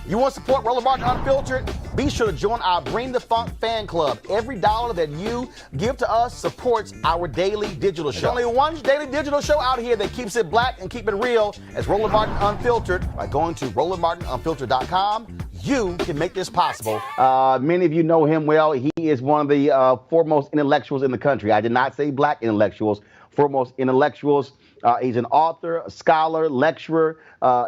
You want to support Roland Martin Unfiltered? Be sure to join our Bring the Funk fan club. Every dollar that you give to us supports our daily digital show. There's only one daily digital show out here that keeps it black and keep it real as Roland Martin Unfiltered. By going to RolandMartinUnfiltered.com, you can make this possible. Many of you know him well. He is one of the foremost intellectuals in the country. I did not say black intellectuals, foremost intellectuals. He's an author, a scholar, lecturer.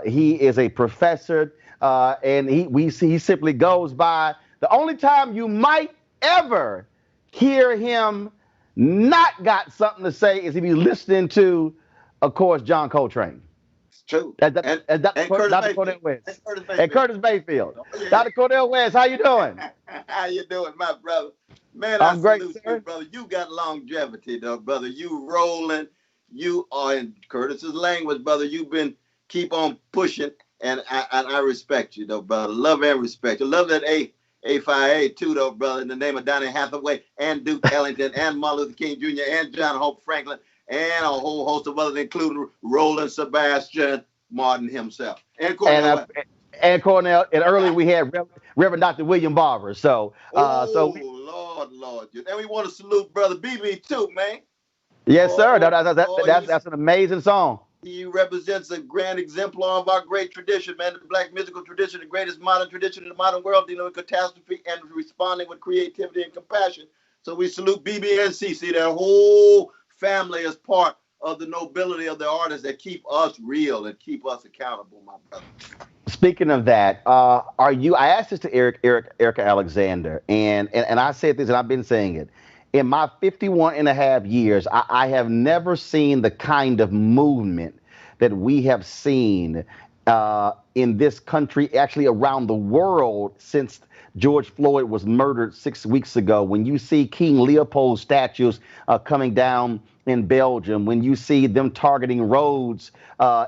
He is a professor. And he simply goes by, the only time you might ever hear him not got something to say is if he's listening to, of course, John Coltrane. It's true. And Dr. Cornel West. And Curtis Mayfield. Oh, yeah. Dr. Cornel West, how you doing? How you doing, my brother? Man, I'm great, sir. You, brother. You got longevity, though, brother. You rolling. You are, in Curtis's language, brother. You've been keep on pushing. And I respect you, though, brother. Love and respect you. Love that A5A, too, though, brother, in the name of Donny Hathaway and Duke Ellington and Martin Luther King Jr. and John Hope Franklin and a whole host of others, including Roland Sebastian Martin himself. And Cornel. And earlier we had Reverend Dr. William Barber. So, Lord. And we want to salute Brother BB, too, man. Yes, sir. That's an amazing song. He represents a grand exemplar of our great tradition, man, the black musical tradition, the greatest modern tradition in the modern world, dealing with catastrophe and responding with creativity and compassion. So we salute BB and CC. Their whole family is part of the nobility of the artists that keep us real and keep us accountable, my brother. Speaking of that, I asked this to Erica Alexander, and I said this, and I've been saying it. In my 51 and a half years, I have never seen the kind of movement that we have seen in this country, actually around the world, since George Floyd was murdered 6 weeks ago. When you see King Leopold statues coming down in Belgium, when you see them targeting roads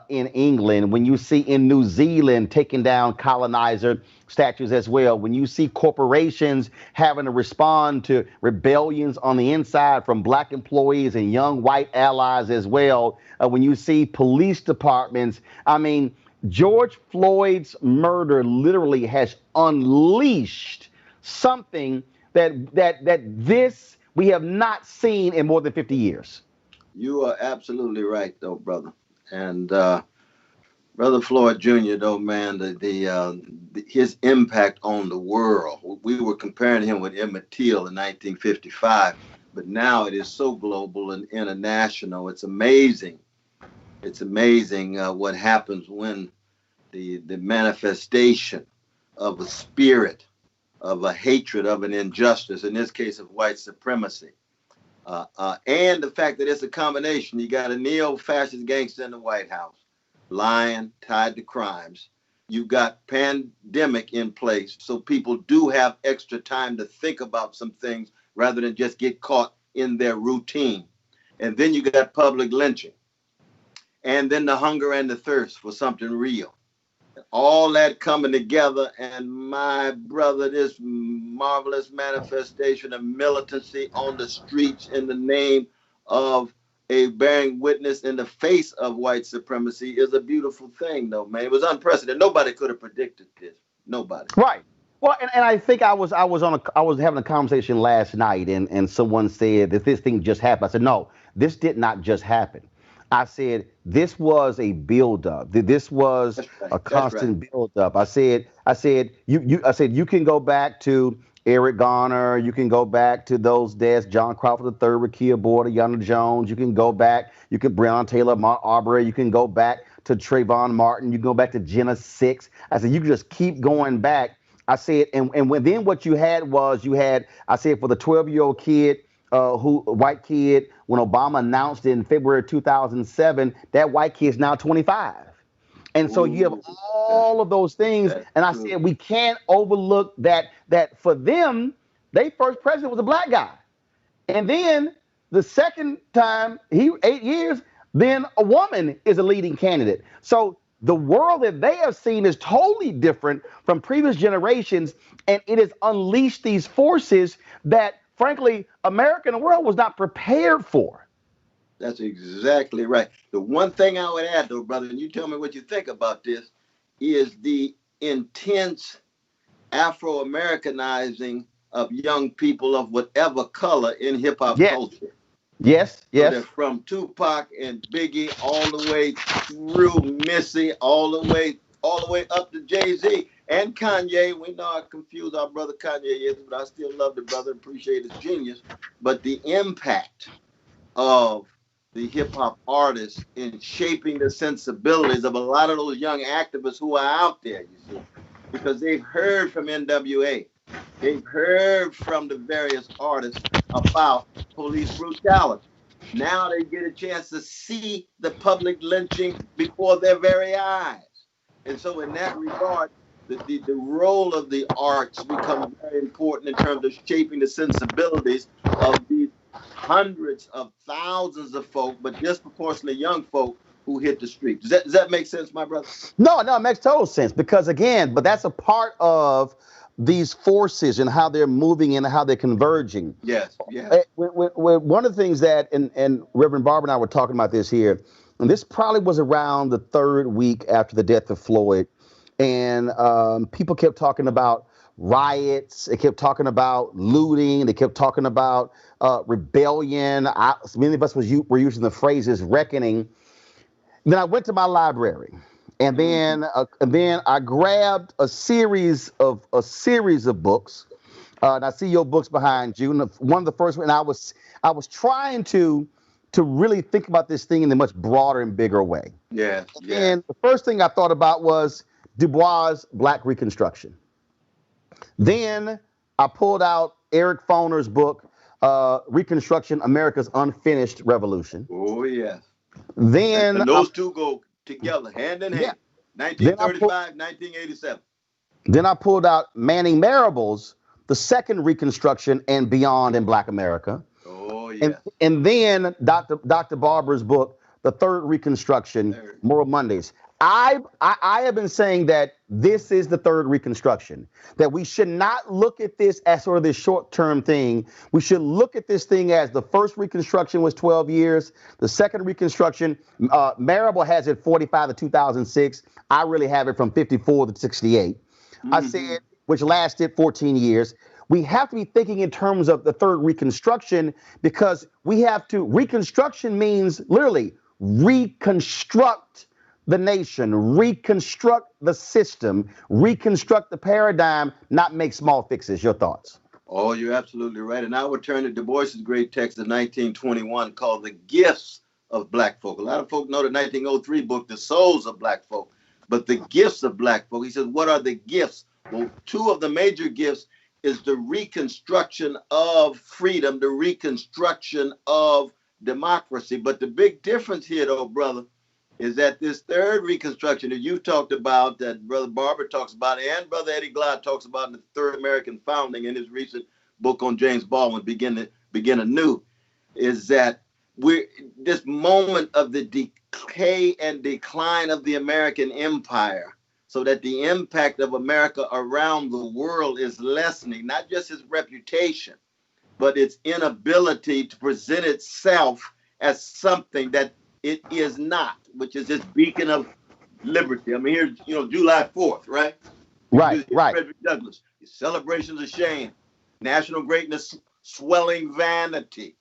in England, when you see in New Zealand taking down colonizer statues as well, when you see corporations having to respond to rebellions on the inside from black employees and young white allies as well, when you see police departments, I mean, George Floyd's murder literally has unleashed something that this we have not seen in more than 50 years. You are absolutely right, though, brother. And Brother Floyd Jr., though, man, his impact on the world, we were comparing him with Emmett Till in 1955, but now it is so global and international. It's amazing. It's amazing what happens when the manifestation of a spirit, of a hatred, of an injustice, in this case of white supremacy, and the fact that it's a combination. You got a neo-fascist gangster in the White House, lying, tied to crimes. You got pandemic in place, so people do have extra time to think about some things rather than just get caught in their routine. And then you got public lynching, and then the hunger and the thirst for something real. All that coming together, and my brother, this marvelous manifestation of militancy on the streets in the name of a bearing witness in the face of white supremacy is a beautiful thing, though, man. It was unprecedented. Nobody could have predicted this. Nobody. Right. Well, and I think I was having a conversation last night, and someone said that this thing just happened. I said, no, this did not just happen. I said this was a buildup. This was That's right. a That's right. constant buildup. I said you can go back to Eric Garner. You can go back to those deaths, John Crawford III, Rekia Border, Yonda Jones. You can go back. You can Breonna Taylor, Mark Arbery. You can go back to Trayvon Martin. You can go back to Jenna Six. I said you can just keep going back. I said, and then what you had was I said, for the 12-year-old kid, white kid, when Obama announced in February 2007, that white kid is now 25. And so you have Ooh, all of those things. that's And I true. said, we can't overlook that for them, their first president was a black guy. And then the second time, 8 years, then a woman is a leading candidate. So the world that they have seen is totally different from previous generations, and it has unleashed these forces that, frankly, America and the world was not prepared for. That's exactly right. The one thing I would add, though, brother, and you tell me what you think about this, is the intense Afro Americanizing of young people of whatever color in hip hop Yes, culture. yes, So they're yes. from Tupac and Biggie all the way through Missy, all the way up to Jay-Z and Kanye. We know how confused our brother Kanye is, but I still love the brother, appreciate his genius. But the impact of the hip hop artists in shaping the sensibilities of a lot of those young activists who are out there, you see, because they've heard from NWA, they've heard from the various artists about police brutality. Now they get a chance to see the public lynching before their very eyes. And so, in that regard, the role of the arts becomes very important in terms of shaping the sensibilities of these hundreds of thousands of folk, but disproportionately young folk who hit the street. Does that make sense, my brother? No, no, it makes total sense because again, but that's a part of these forces and how they're moving and how they're converging. Yes, yes. One of the things that, and Reverend Barber and I were talking about this here, and this probably was around the third week after the death of Floyd, and people kept talking about riots, they kept talking about looting, they kept talking about rebellion. Many of us were using the phrases reckoning. Then I went to my library, Mm-hmm. and then I grabbed a series of books. And I see your books behind you. And one of the first one, I was trying to really think about this thing in a much broader and bigger way. Yes, yes. And the first thing I thought about was Du Bois' Black Reconstruction. Then I pulled out Eric Foner's book, Reconstruction: America's Unfinished Revolution. Oh, yes. And, Then and I those two go together, hand in yeah. hand. Then I pulled 1935, 1987. Then I pulled out Manning Marable's The Second Reconstruction and Beyond in Black America. Oh, And yes. and then Dr. Barber's book, The Third Reconstruction, There. Moral Mondays. I have been saying that this is the third reconstruction, that we should not look at this as sort of this short-term thing. We should look at this thing as the first reconstruction was 12 years. The second reconstruction, Marable has it 45 to 2006. I really have it from 54 to 68. I Mm-hmm. said, which lasted 14 years. We have to be thinking in terms of the third reconstruction because reconstruction means literally reconstruct the nation, reconstruct the system, reconstruct the paradigm, not make small fixes. Your thoughts? Oh, you're absolutely right. And I would turn to Du Bois's great text of 1921 called The Gifts of Black Folk. A lot of folk know the 1903 book, The Souls of Black Folk, but the gifts of Black folk. He says, what are the gifts? Well, two of the major gifts is the reconstruction of freedom, the reconstruction of democracy. But the big difference here, though, brother, is that this third Reconstruction that you talked about, that Brother Barber talks about, and Brother Eddie Glaude talks about in the Third American Founding in his recent book on James Baldwin, Begin Anew, is that we're this moment of the decay and decline of the American empire, so that the impact of America around the world is lessening, not just its reputation, but its inability to present itself as something that it is not, which is this beacon of liberty. I mean, here's, July 4th, right? Right, right. Frederick Douglass, celebrations of shame, national greatness, swelling vanity,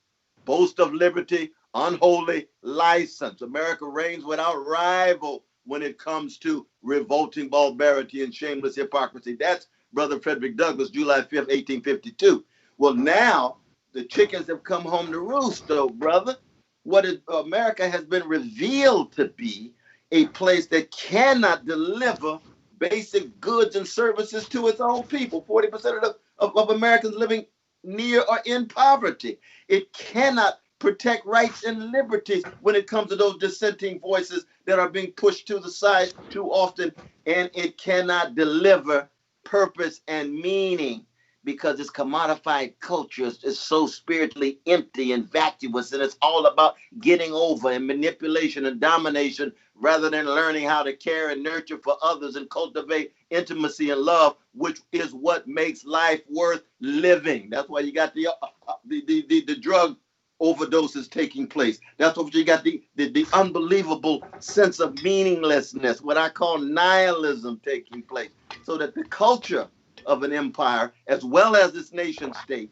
boast of liberty, unholy license. America reigns without rival when it comes to revolting barbarity and shameless hypocrisy. That's Brother Frederick Douglass, July 5th, 1852. Well, now the chickens have come home to roost, though, brother. America has been revealed to be a place that cannot deliver basic goods and services to its own people. 40% of Americans living near or in poverty. It cannot protect rights and liberties when it comes to those dissenting voices that are being pushed to the side too often. And it cannot deliver purpose and meaning, because its commodified culture is so spiritually empty and vacuous, and it's all about getting over and manipulation and domination rather than learning how to care and nurture for others and cultivate intimacy and love, which is what makes life worth living. That's why you got the drug overdoses taking place. That's what you got, the unbelievable sense of meaninglessness, what I call nihilism, taking place, so that the culture of an empire, as well as its nation state,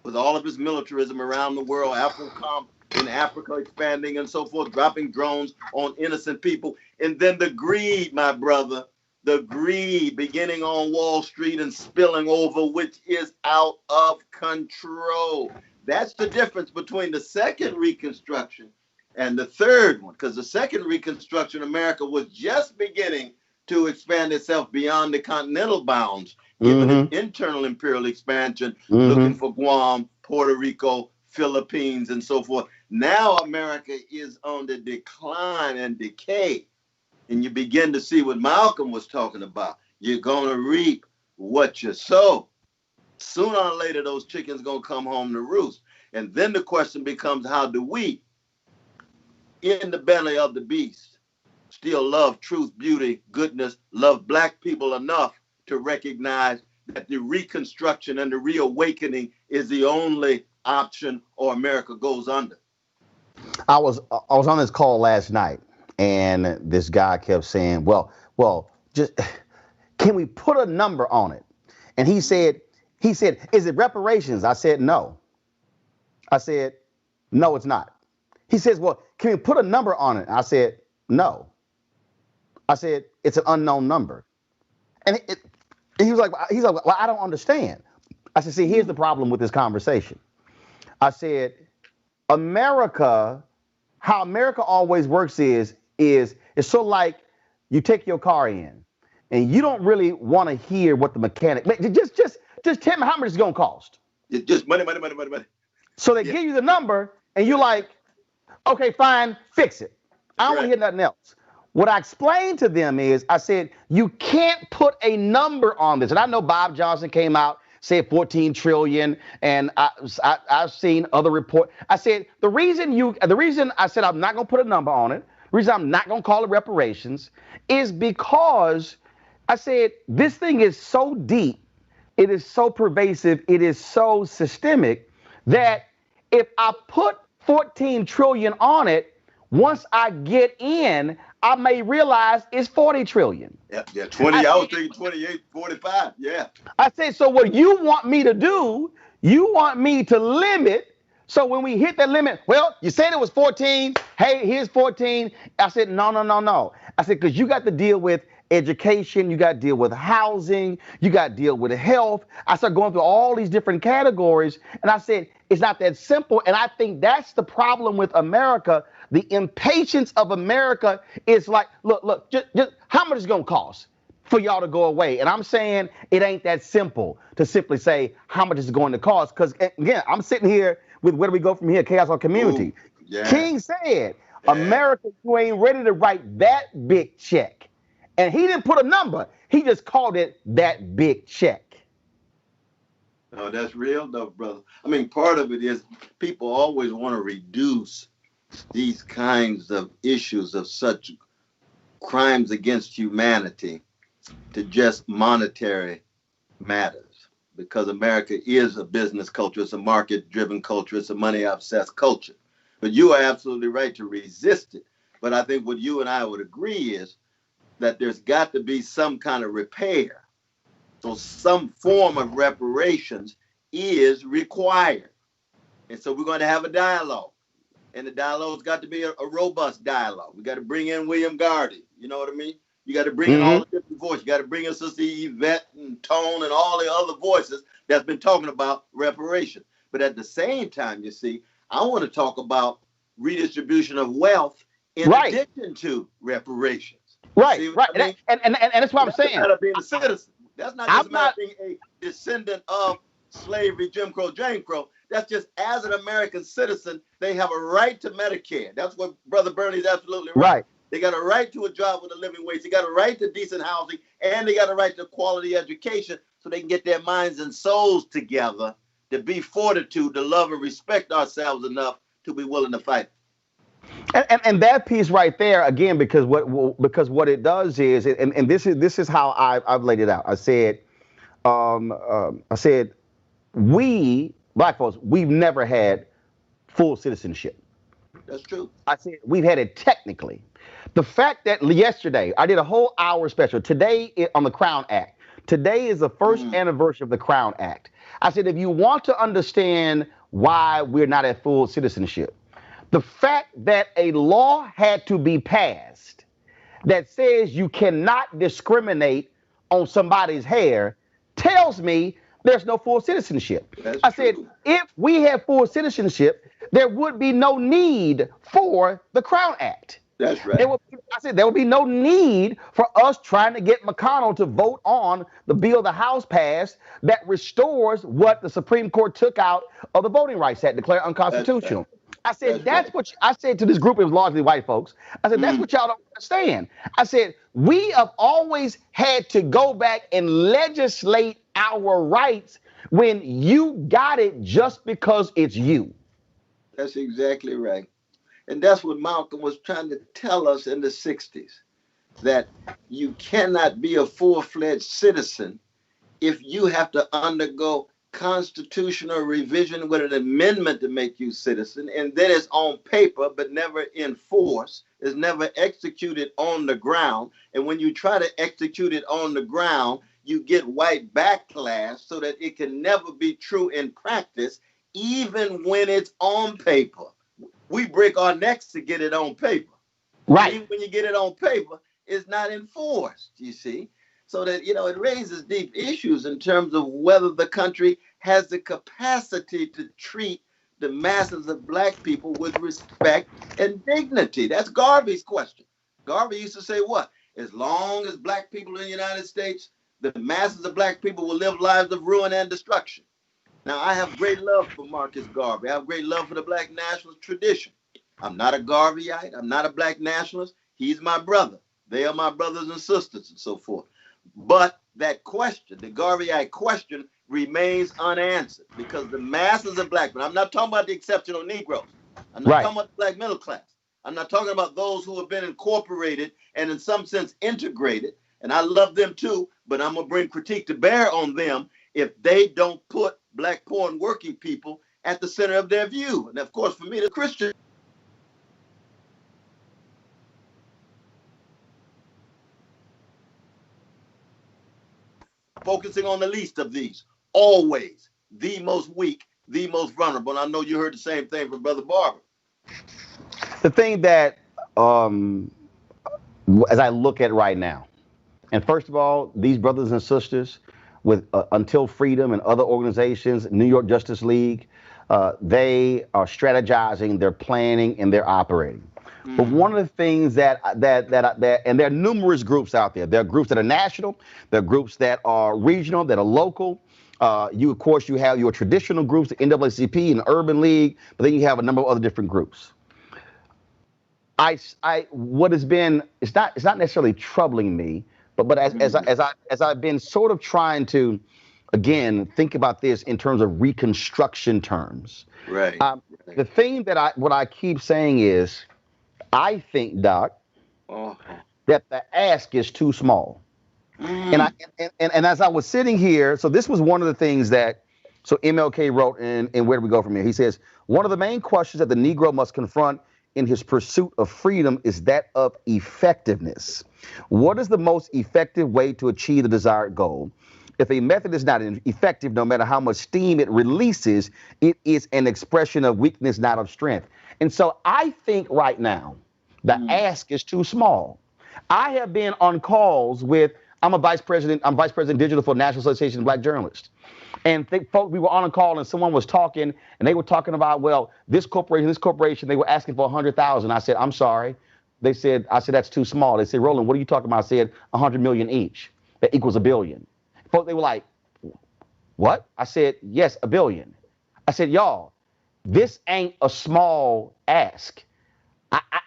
with all of its militarism around the world, AFRICOM in Africa expanding and so forth, dropping drones on innocent people, and then the greed, my brother, the greed beginning on Wall Street and spilling over, which is out of control. That's the difference between the second Reconstruction and the third one, because the second Reconstruction, America was just beginning to expand itself beyond the continental bounds, given its internal imperial expansion, looking for Guam, Puerto Rico, Philippines, and so forth. Now America is on the decline and decay. And you begin to see what Malcolm was talking about. You're going to reap what you sow. Sooner or later, those chickens going to come home to roost. And then the question becomes, how do we, in the belly of the beast, still love truth, beauty, goodness, love black people enough to recognize that the Reconstruction and the reawakening is the only option, or America goes under? I was on this call last night, and this guy kept saying, well, just can we put a number on it? And he said, is it reparations? I said, no. I said, no, it's not. He says, well, can we put a number on it? I said, no. I said, it's an unknown number. And he was like, well, I don't understand. I said, see, here's the problem with this conversation. I said, how America always works is it's so like you take your car in and you don't really want to hear what the mechanic, just tell me how much it's going to cost. Just money. So they give you the number and you're like, okay, fine, fix it. I don't want to hear nothing else. What I explained to them is, I said, you can't put a number on this. And I know Bob Johnson came out, said 14 trillion, and I've seen other reports. I said, the reason I said I'm not going to put a number on it, the reason I'm not going to call it reparations, is because I said, this thing is so deep, it is so pervasive, it is so systemic, that if I put 14 trillion on it, once I get in, I may realize it's 40 trillion. Yeah, 20. I was thinking 28, 45. Yeah. I said, so what you want me to do, you want me to limit. So when we hit that limit, well, you said it was 14. Hey, here's 14. I said, no. I said, because you got to deal with education, you got to deal with housing, you got to deal with health. I started going through all these different categories, and I said, it's not that simple. And I think that's the problem with America. The impatience of America is like, look, just how much is it going to cost for y'all to go away? And I'm saying it ain't that simple to simply say how much is it going to cost. Because again, I'm sitting here with where do we go from here? Chaos or community. Ooh, yeah. King said, Yeah. America, you ain't ready to write that big check. And he didn't put a number. He just called it that big check. No, that's real though, brother. I mean, part of it is people always want to reduce these kinds of issues of such crimes against humanity to just monetary matters, because America is a business culture, it's a market driven culture, it's a money obsessed culture. But you are absolutely right to resist it. But I think what you and I would agree is that there's got to be some kind of repair. So some form of reparations is required. And so we're going to have a dialogue. And the dialogue's got to be a robust dialogue. We got to bring in William Gardy. You know what I mean? You got to bring in all Mm-hmm. the different voices. You got to bring in Sister Yvette and Tone and all the other voices that's been talking about reparations. But at the same time, you see, I want to talk about redistribution of wealth in Right, addition to reparations. You right, see what right. I mean? And that's what I'm That's a saying. matter of being a citizen. That's not just I'm a matter not of being a descendant of slavery, Jim Crow, Jane Crow. That's just as an American citizen, they have a right to Medicare. That's what Brother Bernie's absolutely right. right. They got a right to a job with a living wage. They got a right to decent housing, and they got a right to quality education so they can get their minds and souls together to be fortitude, to love and respect ourselves enough to be willing to fight. And that piece right there again, because what it does is, and this is how I've laid it out. I said we black folks, we've never had full citizenship. That's true. I said we've had it technically. The fact that yesterday I did a whole hour special today on the Crown Act. Today is the first Mm, anniversary of the Crown Act. I said if you want to understand why we're not at full citizenship, the fact that a law had to be passed that says you cannot discriminate on somebody's hair tells me there's no full citizenship. that's I said, true. if we had full citizenship, there would be no need for the Crown Act. That's right. I said there would be no need for us trying to get McConnell to vote on the bill the House passed that restores what the Supreme Court took out of the Voting Rights Act, declared That's right. unconstitutional. I said, That's right. I said to this group, it was largely white folks. I said, that's Mm, what y'all don't understand. I said, we have always had to go back and legislate our rights when you got it just because it's you. that's exactly right. And that's what Malcolm was trying to tell us in the 60s, that you cannot be a full fledged citizen if you have to undergo constitutional revision with an amendment to make you citizen, and then it's on paper but never enforced, is never executed on the ground. And when you try to execute it on the ground, you get white backlash so that it can never be true in practice, even when it's on paper. We break our necks to get it on paper. And Right. even when you get it on paper, it's not enforced, you see. So that, you know, it raises deep issues in terms of whether the country has the capacity to treat the masses of black people with respect and dignity. That's Garvey's question. Garvey used to say what? As long as black people in the United States, the masses of black people will live lives of ruin and destruction. Now, I have great love for Marcus Garvey. I have great love for the black nationalist tradition. I'm not a Garveyite. I'm not a black nationalist. He's my brother. They are my brothers and sisters and so forth. But that question, the Garveyite question, remains unanswered because the masses of black men, I'm not talking about the exceptional Negroes. I'm not Right. talking about the black middle class. I'm not talking about those who have been incorporated and in some sense integrated. And I love them too, but I'm going to bring critique to bear on them if they don't put black poor and working people at the center of their view. And of course, for me, the Christian, focusing on the least of these, always the most weak, the most vulnerable. And I know you heard the same thing from Brother Barber. The thing that, um, as I look at right now, and first of all, these brothers and sisters with Until Freedom and other organizations, New York Justice League, they are strategizing, they're planning, and they're operating. But Mm, one of the things and there are numerous groups out there. There are groups that are national. There are groups that are regional, that are local. Of course, you have your traditional groups, the NAACP and the Urban League, but then you have a number of other different groups. what has been, it's not necessarily troubling me, but as I've been sort of trying to, again, think about this in terms of Reconstruction terms. Right. Um, Right. the thing that what I keep saying is, I think, Doc, Uh-huh. that the ask is too small. And I Mm. and as I was sitting here, so this was one of the things that so MLK wrote in Where Do We Go From Here? He says, one of the main questions that the Negro must confront in his pursuit of freedom is that of effectiveness. What is the most effective way to achieve the desired goal? If a method is not effective, no matter how much steam it releases, it is an expression of weakness, not of strength. And so I think right now the Mm. ask is too small. I have been on calls with, I'm vice president digital for National Association of Black Journalists. And folks, we were on a call and someone was talking and they were talking about, well, this corporation, they were asking for 100,000. I said, I'm sorry. I said, that's too small. They said, Roland, what are you talking about? I said, 100 million each. That equals a billion. Folks, they were like, what? I said, yes, a billion. I said, y'all, this ain't a small ask.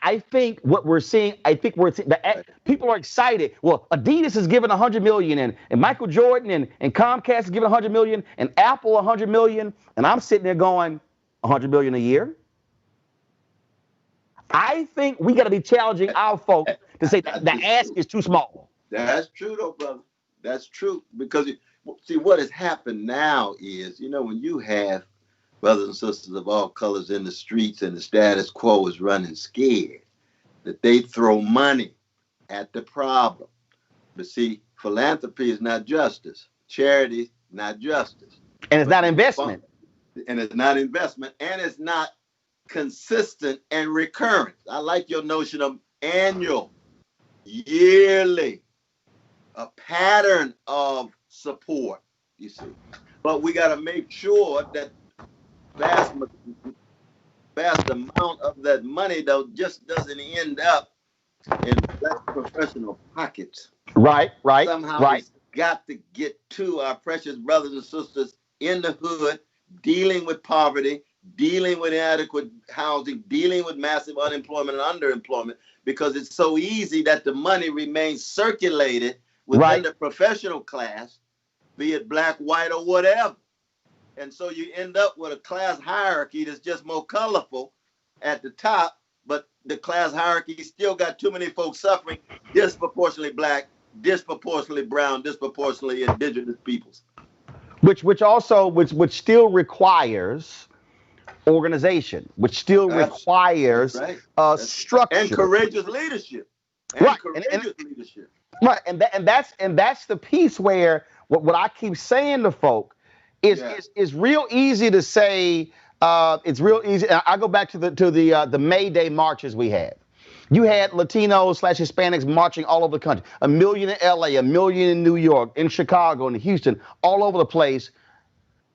I think what we're seeing, I think we're people are excited. Well, Adidas is giving 100 million, and Michael Jordan and Comcast is giving 100 million, and Apple 100 million, and I'm sitting there going, 100 million a year. I think we got to be challenging our folks to say that the That's ask true. is too small. That's true, though, brother. That's true. Because, see, what has happened now is, when you have brothers and sisters of all colors in the streets and the status quo is running scared, that they throw money at the problem. But see, philanthropy is not justice. Charity is not justice. And it's But not investment. and it's not investment, and it's not consistent and recurrent. I like your notion of annual, yearly, a pattern of support, you see. But we got to make sure that vast, vast amount of that money, though, just doesn't end up in black professional pockets. Right, right, Somehow right. it's got to get to our precious brothers and sisters in the hood, dealing with poverty, dealing with inadequate housing, dealing with massive unemployment and underemployment, because it's so easy that the money remains circulated within Right. the professional class, be it black, white, or whatever. And so you end up with a class hierarchy that's just more colorful at the top, but the class hierarchy still got too many folks suffering, disproportionately black, disproportionately brown, disproportionately indigenous peoples. Which still requires organization, which still That's requires right. And structure. courageous leadership. And Right, courageous leadership. right, and that's the piece where what I keep saying to folk is Yeah. is real easy to say. It's real easy. I go back to the May Day marches we had. You had Latinos / Hispanics marching all over the country. A million in LA, a million in New York, in Chicago, in Houston, all over the place.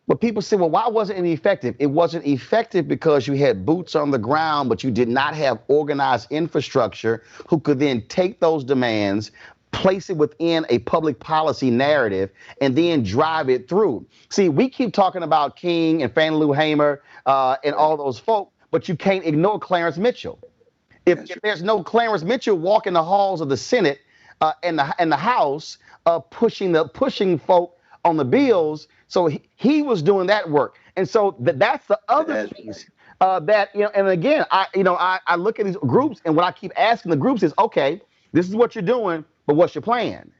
But people say, well, why wasn't it effective? It wasn't effective because you had boots on the ground, but you did not have organized infrastructure who could then take those demands, place it within a public policy narrative, and then drive it through. See, we keep talking about King and Fannie Lou Hamer and Right. all those folk, but you can't ignore Clarence Mitchell. If That's there's no Clarence Mitchell walking the halls of the Senate and the House pushing folk on the bills, so he was doing that work, and so that's the other that's piece right. that And again, I look at these groups, and what I keep asking the groups is, okay, this is what you're doing, but what's your plan?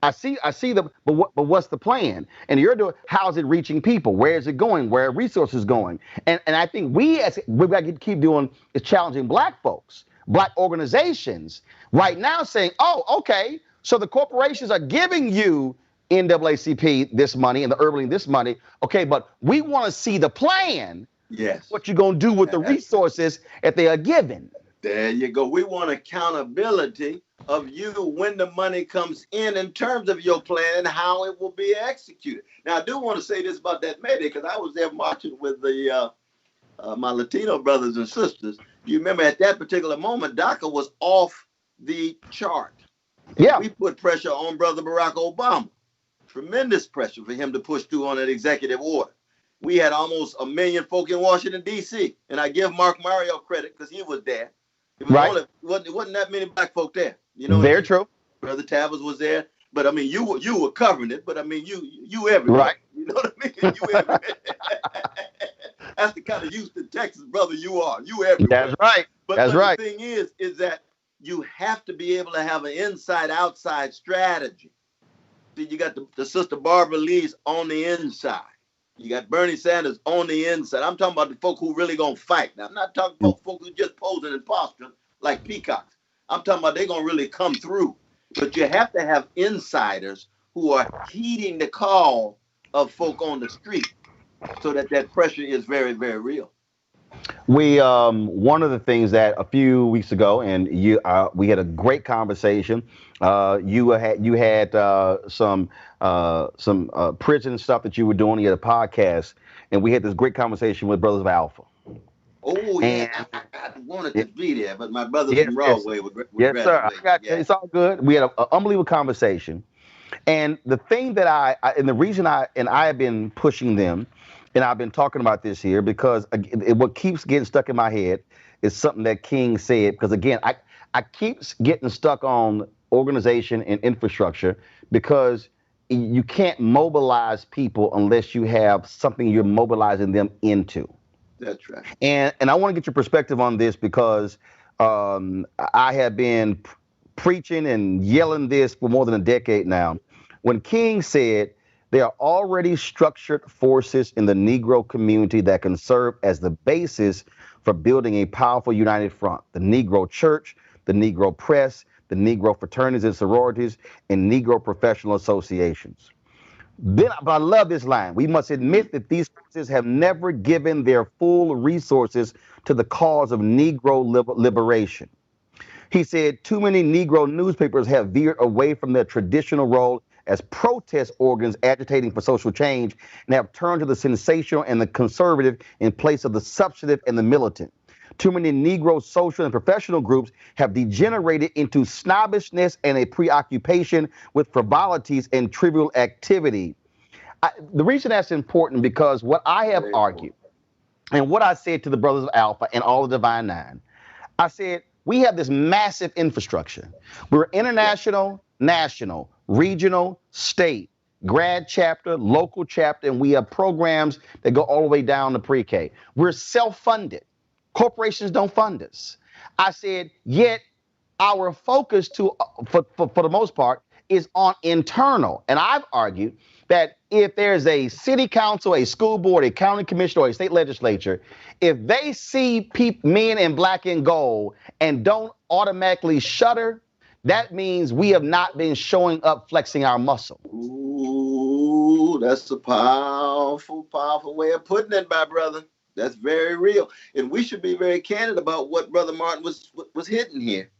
I see but what's the plan? And you're doing, how's it reaching people? Where is it going? Where are resources going? And I think we've got to keep doing is challenging black folks, black organizations right now saying, oh, okay, so the corporations are giving you NAACP this money and the Urban League this money. Okay, but we want to see the plan, Yes. what you're going to do with the That's resources that they are given. There you go. We want accountability of you when the money comes in terms of your plan and how it will be executed. Now, I do want to say this about that Mayday because I was there marching with the my Latino brothers and sisters. You remember at that particular moment, DACA was off the chart, and Yeah. we put pressure on Brother Barack Obama. Tremendous pressure for him to push through on an executive order. We had almost a million folk in Washington, D.C., and I give Mark Mario credit because he was there. It was Right. only wasn't that many black folk there. You know, Very true. Brother Tavis was there, but I mean, you were covering it, but I mean, you Right. everywhere. You know what I mean? You everywhere. That's the kind of Houston, Texas brother you are. You That's everywhere. right. But That's the right. thing is that you have to be able to have an inside outside strategy. See, you got the sister Barbara Lee's on the inside. You got Bernie Sanders on the inside. I'm talking about the folk who really gonna fight. Now, I'm not talking about folk who just posing and posturing like peacocks. I'm talking about they're gonna really come through. But you have to have insiders who are heeding the call of folk on the street, so that that pressure is very, very real. We one of the things that a few weeks ago, and we had a great conversation. You had some prison stuff that you were doing. You had a podcast, and we had this great conversation with Brothers of Alpha. Oh yeah, And I wanted to it, be there, but my brothers yes, from yes, Broadway were yes, sir. I graduating. got you. Yeah, It's all good. We had an unbelievable conversation. And the thing that and the reason I have been pushing them, and I've been talking about this here because what keeps getting stuck in my head is something that King said. Because again, I keep getting stuck on organization and infrastructure because you can't mobilize people unless you have something you're mobilizing them into. that's right. And I want to get your perspective on this because I have been preaching and yelling this for more than a decade now. When King said there are already structured forces in the Negro community that can serve as the basis for building a powerful united front: the Negro Church, the Negro Press, the Negro fraternities and sororities, and Negro professional associations. Then, but I love this line. We must Mm. admit that these forces have never given their full resources to the cause of Negro liberation. He said too many Negro newspapers have veered away from their traditional role as protest organs agitating for social change and have turned to the sensational and the conservative in place of the substantive and the militant. Too many Negro social and professional groups have degenerated into snobbishness and a preoccupation with frivolities and trivial activity. The reason that's important because what I have Very argued important. and what I said to the Brothers of Alpha and all the Divine Nine, I said, we have this massive infrastructure. We're Yeah. international, national, regional, state, grad chapter, local chapter, and we have programs that go all the way down to pre-K. We're self-funded. Corporations don't fund us. I said, yet our focus for the most part is on internal. And I've argued that if there's a city council, a school board, a county commission, or a state legislature, if they see men in black and gold and don't automatically shudder, that means we have not been showing up flexing our muscle. Ooh, that's a powerful, powerful way of putting it, my brother. That's very real, and we should be very candid about what Brother Martin was hitting here.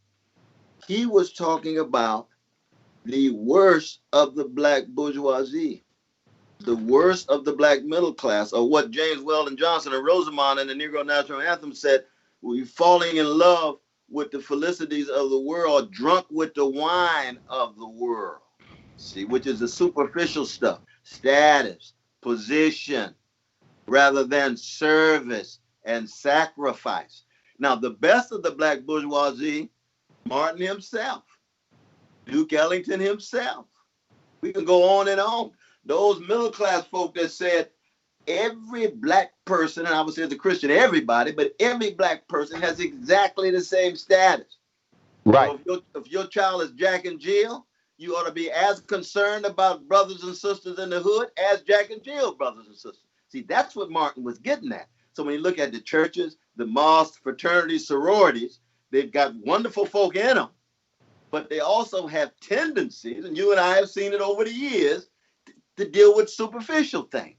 He was talking about the worst of the black bourgeoisie, the worst of the black middle class, or what James Weldon Johnson and Rosamond in the Negro National Anthem said: "We falling in love with the felicities of the world, drunk with the wine of the world." See, which is the superficial stuff: status, position, rather than service and sacrifice. Now, the best of the black bourgeoisie, Martin himself, Duke Ellington himself. We can go on and on. Those middle class folk that said every black person, and I would say as a Christian, everybody, but every black person has exactly the same status. Right. So if your child is Jack and Jill, you ought to be as concerned about brothers and sisters in the hood as Jack and Jill brothers and sisters. See, that's what Martin was getting at. So when you look at the churches, the mosques, fraternities, sororities, they've got wonderful folk in them, but they also have tendencies, and you and I have seen it over the years, to deal with superficial things.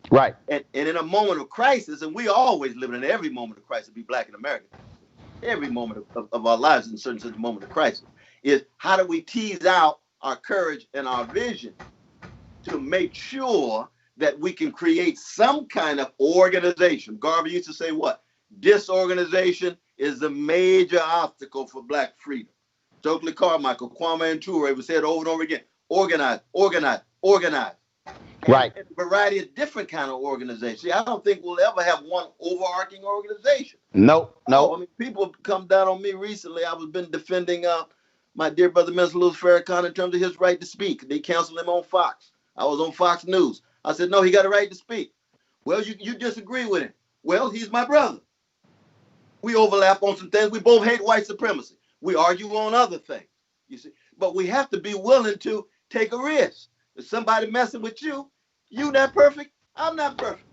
Right. And in a moment of crisis, and we always live in every moment of crisis, be black in America, every moment of our lives in certain such moment of crisis, is how do we tease out our courage and our vision to make sure that we can create some kind of organization. Garvey used to say what? Disorganization is the major obstacle for black freedom. Stokely Carmichael, Kwame Nkrumah would say it over and over again: organize, organize, organize. Right. and a variety of different kind of organizations. See, I don't think we'll ever have one overarching organization. Nope. Oh, I Nope. mean, people have come down on me recently. I was been defending my dear brother, Mr. Louis Farrakhan, in terms of his right to speak. They canceled him on Fox. I was on Fox News. I said, no, he got a right to speak. Well, you disagree with him. Well, he's my brother. We overlap on some things. We both hate white supremacy. We argue on other things, you see. But we have to be willing to take a risk. If somebody messing with you not perfect, I'm not perfect.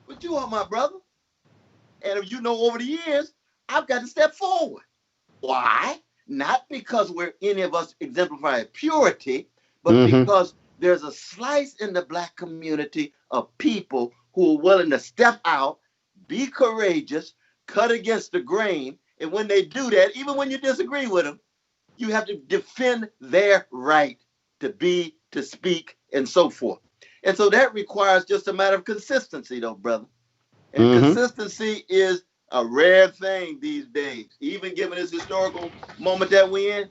But you are my brother. And if you know over the years, I've got to step forward. Why? Not because we're any of us exemplify purity, but Mm-hmm. because there's a slice in the black community of people who are willing to step out, be courageous, cut against the grain. And when they do that, even when you disagree with them, you have to defend their right to be, to speak, and so forth. And so that requires just a matter of consistency, though, brother. And Mm-hmm. consistency is a rare thing these days. Even given this historical moment that we're in,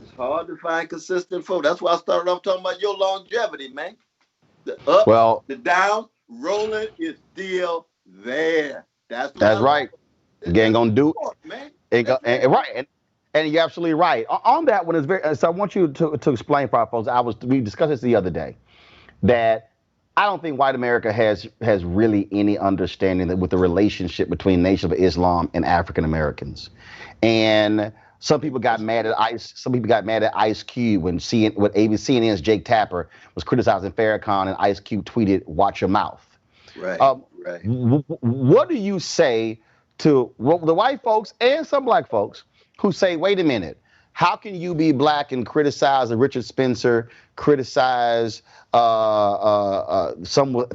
it's hard to find consistent folk. That's why I started off talking about your longevity, man. The ups, Well, the downs, Roland is still there. That's what I that's love. right. You ain't That's gonna do important, man. it. That's very Right. And you're absolutely right. On that one is very. So I want you to explain for our folks. We discussed this the other day that I don't think white America has really any understanding that with the relationship between Nation of Islam and African Americans. And some people got mad at Ice. Some people got mad at Ice Cube when CNN's Jake Tapper was criticizing Farrakhan, and Ice Cube tweeted, "Watch your mouth." right, Um, right. what do you say to the white folks and some black folks who say, "Wait a minute, how can you be black and criticize a Richard Spencer, criticize some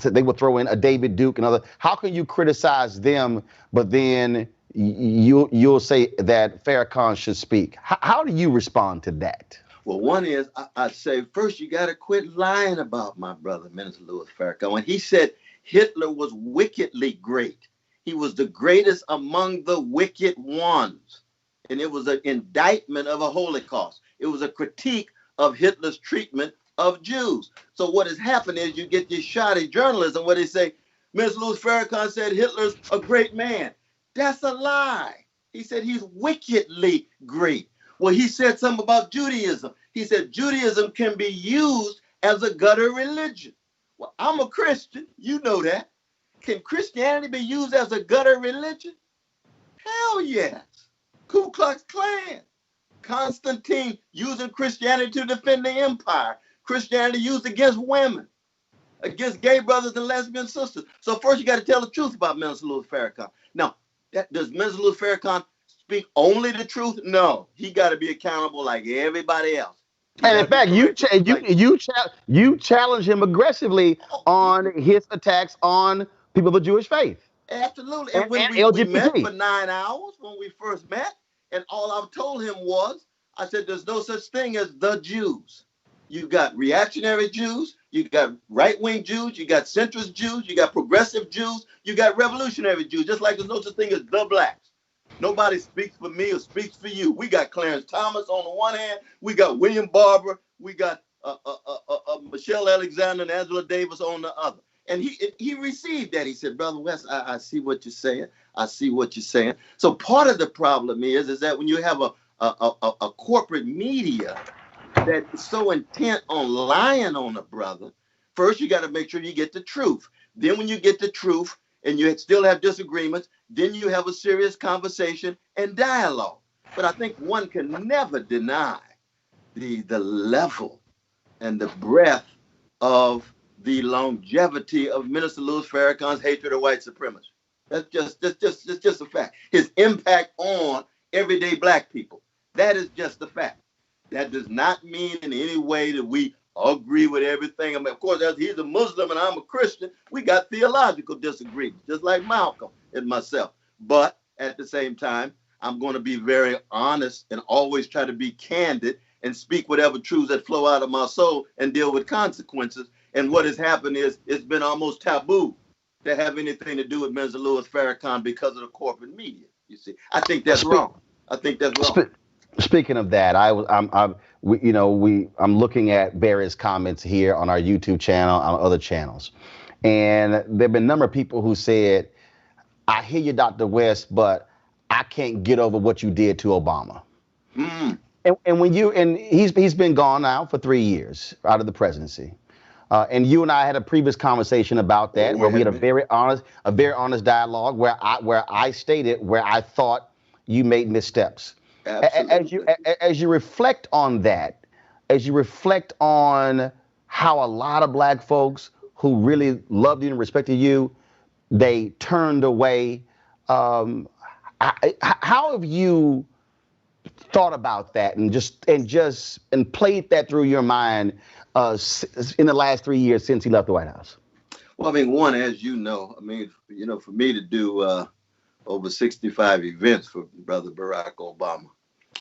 they would throw in a David Duke and other. How can you criticize them, but then you'll say that Farrakhan should speak? How do you respond to that?" Well, one is I say first you got to quit lying about my brother, Minister Louis Farrakhan. When he said Hitler was wickedly great, he was the greatest among the wicked ones. And it was an indictment of a Holocaust. It was a critique of Hitler's treatment of Jews. So what has happened is you get this shoddy journalism where they say, Ms. Louis Farrakhan said Hitler's a great man. That's a lie. He said he's wickedly great. Well, he said something about Judaism. He said Judaism can be used as a gutter religion. Well, I'm a Christian. You know that. Can Christianity be used as a gutter religion? Hell yes. Ku Klux Klan. Constantine using Christianity to defend the empire. Christianity used against women, against gay brothers and lesbian sisters. So first you got to tell the truth about Minister Louis Farrakhan. Now, does Minister Louis Farrakhan speak only the truth? No. He got to be accountable like everybody else. He And got in to be fact, correct. you challenge him aggressively on his attacks on people of the Jewish faith Absolutely. And when and we met LGBT. for 9 hours, when we first met, and all I told him was, I said, there's no such thing as the Jews. You got reactionary Jews, you got right-wing Jews, you got centrist Jews, you got progressive Jews, you got revolutionary Jews, just like there's no such thing as the blacks. Nobody speaks for me or speaks for you. We got Clarence Thomas on the one hand, we got William Barber, we got Michelle Alexander and Angela Davis on the other. And he received that. He said, Brother West, I see what you're saying. I see what you're saying. So part of the problem is that when you have a corporate media that is so intent on lying on a brother, first you got to make sure you get the truth. Then when you get the truth and you still have disagreements, then you have a serious conversation and dialogue. But I think one can never deny the level and the breadth of the longevity of Minister Louis Farrakhan's hatred of white supremacy. That's just a fact. His impact on everyday black people. That is just a fact. That does not mean in any way that we agree with everything. I mean, of course, as he's a Muslim and I'm a Christian, we got theological disagreements, just like Malcolm and myself. But at the same time, I'm going to be very honest and always try to be candid and speak whatever truths that flow out of my soul and deal with consequences. And what has happened is it's been almost taboo to have anything to do with Mr. Louis Farrakhan because of the corporate media. You see, I think that's wrong. I think that's wrong. Speaking of that, I'm looking at various comments here on our YouTube channel, on other channels, and there've been a number of people who said, "I hear you, Dr. West, but I can't get over what you did to Obama." Mm. And when you and he's been gone now for 3 years out of the presidency. And you and I had a previous conversation about Oh, that, where we we had had been. a very honest dialogue, where I stated where I thought you made missteps. Absolutely. As you reflect on that, as you reflect on how a lot of black folks who really loved you and respected you, they turned away. Um, how have you thought about that and played that through your mind in the last 3 years since he left the White House? Well, I mean, one, as you know, for me to do over 65 events for Brother Barack Obama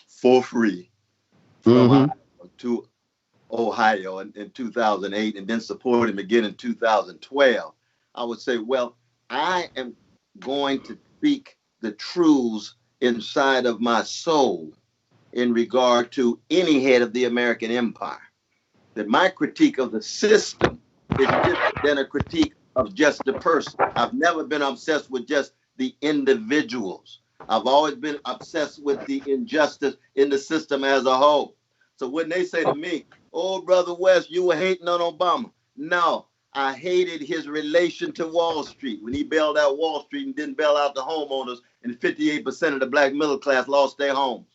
for free from Mm-hmm. Iowa to Ohio in 2008 and then support him again in 2012, I would say, well, I am going to speak the truths inside of my soul in regard to any head of the American empire. That my critique of the system is different than a critique of just the person. I've never been obsessed with just the individuals. I've always been obsessed with the injustice in the system as a whole. So when they say to me, "Oh, Brother West, you were hating on Obama," no, I hated his relation to Wall Street when he bailed out Wall Street and didn't bail out the homeowners, and 58% of the black middle class lost their homes.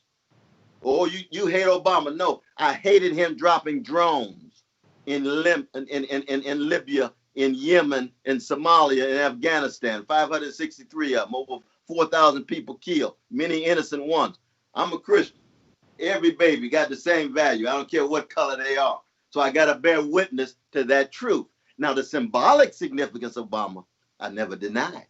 Oh, you hate Obama. No, I hated him dropping drones in Libya, in Yemen, in Somalia, in Afghanistan. 563 of them, over 4,000 people killed, many innocent ones. I'm a Christian. Every baby got the same value. I don't care what color they are. So I got to bear witness to that truth. Now, the symbolic significance of Obama, I never denied.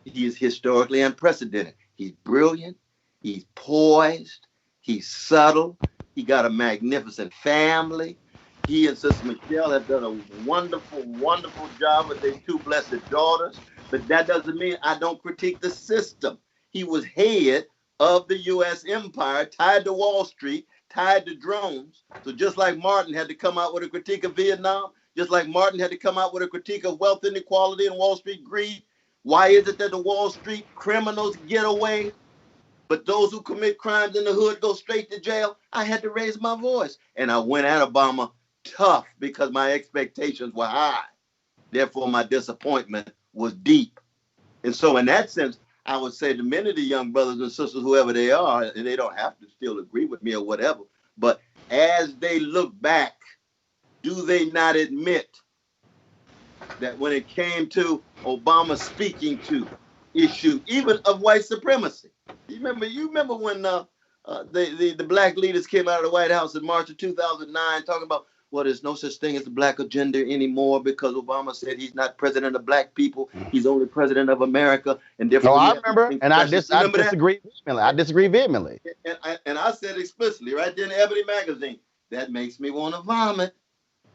He is historically unprecedented. He's brilliant. He's poised. He's subtle. He got a magnificent family. He and Sister Michelle have done a wonderful, wonderful job with their two blessed daughters. But that doesn't mean I don't critique the system. He was head of the U.S. empire, tied to Wall Street, tied to drones. So just like Martin had to come out with a critique of Vietnam, just like Martin had to come out with a critique of wealth inequality and Wall Street greed, why is it that the Wall Street criminals get away, but those who commit crimes in the hood go straight to jail? I had to raise my voice. And I went at Obama tough because my expectations were high. Therefore, my disappointment was deep. And so, in that sense, I would say to many of the young brothers and sisters, whoever they are, and they don't have to still agree with me or whatever, but as they look back, do they not admit that when it came to Obama speaking to issues, even of white supremacy? You remember when the black leaders came out of the White House in March of 2009 talking about, well, there's no such thing as the black agenda anymore because Obama said he's not president of black people, he's only president of America, and Oh, therefore he I has remember, and expression. You I remember that? disagree vehemently. I disagree vehemently. And I said explicitly right there in Ebony magazine, that makes me want to vomit.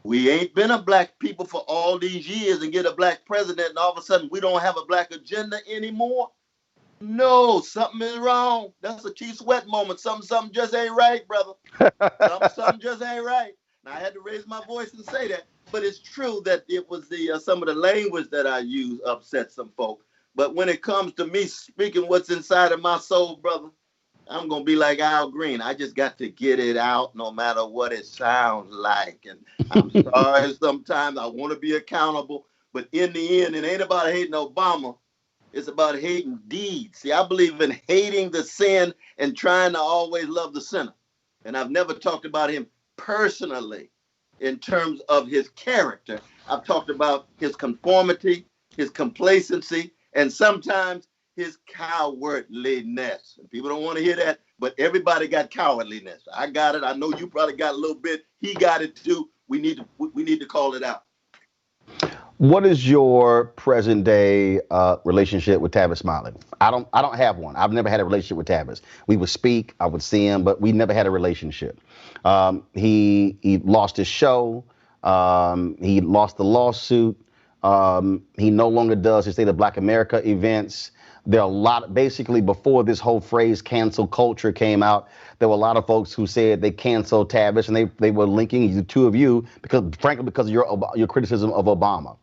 We ain't been a black people for all these years and get a black president, and all of a sudden we don't have a black agenda anymore. No, something is wrong. That's a Chief Sweat moment. Something just ain't right, brother. Something just ain't right. Now I had to raise my voice and say that, but it's true that it was the some of the language that I use upset some folk. But when it comes to me speaking what's inside of my soul, brother, I'm gonna be like Al Green. I just got to get it out, no matter what it sounds like. And I'm sorry sometimes I want to be accountable, but in the end, it ain't about hating Obama. It's about hating deeds. See, I believe in hating the sin and trying to always love the sinner. And I've never talked about him personally in terms of his character. I've talked about his conformity, his complacency, and sometimes his cowardliness. And people don't want to hear that, but everybody got cowardliness. I got it. I know you probably got a little bit. He got it too. We need to call it out. What is your present day relationship with Tavis Smiley? I don't have one. I've never had a relationship with Tavis. We would speak, I would see him, but we never had a relationship. He lost his show. He lost the lawsuit. He no longer does his State of Black America events. There are a lot, basically, before this whole phrase cancel culture came out, there were a lot of folks who said they canceled Tavis, and they were linking the two of you because, frankly, because of your criticism of Obama.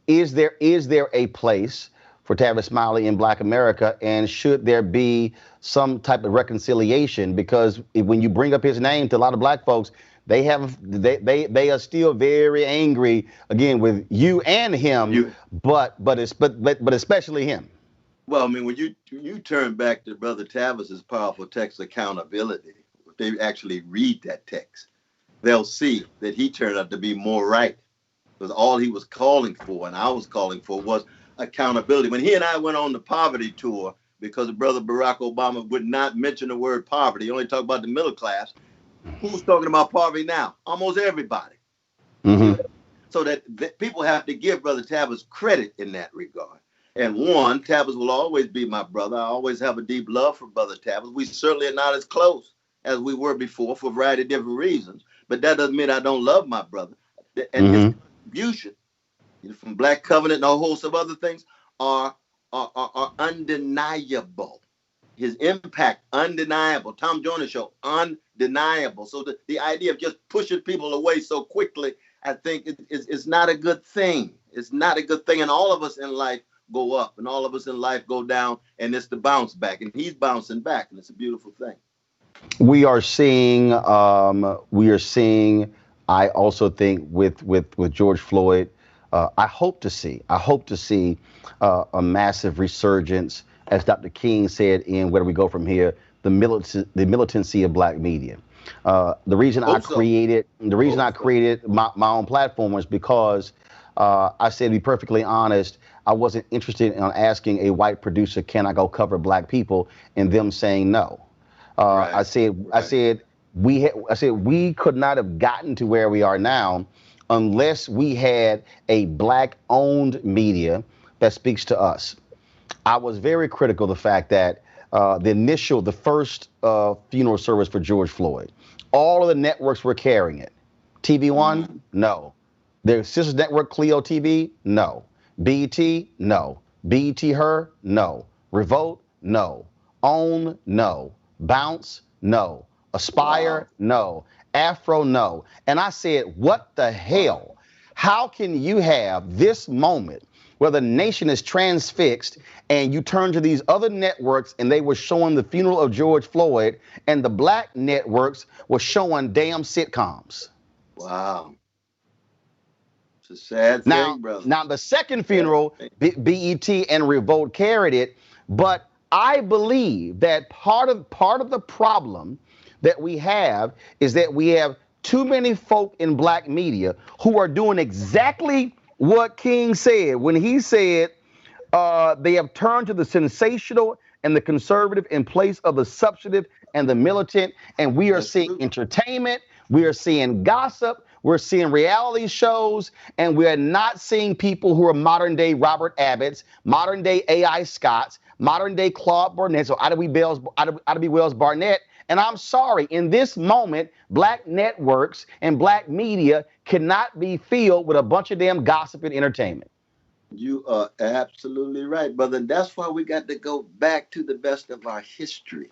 Is there a place for Tavis Smiley in Black America, and should there be some type of reconciliation? Because when you bring up his name to a lot of Black folks, they are still very angry again with you and him, You but especially him. Well, I mean, when you turn back to Brother Tavis's powerful text, accountability, if they actually read that text, they'll see that he turned out to be more right. Because all he was calling for, and I was calling for, was accountability. When he and I went on the poverty tour, because Brother Barack Obama would not mention the word poverty, he only talked about the middle class. Who's talking about poverty now? Almost everybody. You see Mm-hmm. that? So that people have to give Brother Tavis credit in that regard. And one, Tavis will always be my brother. I always have a deep love for Brother Tavis. We certainly are not as close as we were before for a variety of different reasons. But that doesn't mean I don't love my brother. And his Mm-hmm. contribution, from Black Covenant and a host of other things, are undeniable. His impact, undeniable. Tom Jones show, undeniable. So the idea of just pushing people away so quickly, I think it's not a good thing. It's not a good thing. And all of us in life go up, and all of us in life go down, and it's the bounce back. And he's bouncing back, and it's a beautiful thing. We are seeing. We are seeing. I also think with George Floyd, I hope to see. I hope to see a massive resurgence, as Dr. King said in Where Do We Go From Here, the militancy of Black media. The reason I Hope so. created the reason Hope I so. created my own platform was because I said, to be perfectly honest, I wasn't interested in asking a white producer, can I go cover Black people, and them saying no. I Right. said, I Right. said I said we could not have gotten to where we are now unless we had a Black-owned media that speaks to us. I was very critical of the fact that the first funeral service for George Floyd, all of the networks were carrying it. TV One, Mm. no. Their sister network, Clio TV, no. BET, no. BET Her, no. Revolt, no. Own, no. Bounce, no. Wow. Aspire, no. Afro, no. And I said, what the Wow. hell? How can you have this moment where the nation is transfixed and you turn to these other networks and they were showing the funeral of George Floyd and the Black networks were showing damn sitcoms? Wow. It's a sad Now, thing, brother. now the second Sad funeral, thing. BET and Revolt carried it, but I believe that part of the problem that we have is that we have too many folk in Black media who are doing exactly what King said when he said they have turned to the sensational and the conservative in place of the substantive and the militant. And we are That's seeing true. entertainment, we are seeing gossip, we're seeing reality shows, and we are not seeing people who are modern day Robert Abbott's, modern day AI Scott's, modern day Claude Barnett's, or Ida B. Wells Barnett. And I'm sorry, in this moment, Black networks and Black media cannot be filled with a bunch of damn gossip and entertainment. You are absolutely right, brother. And that's why we got to go back to the best of our history.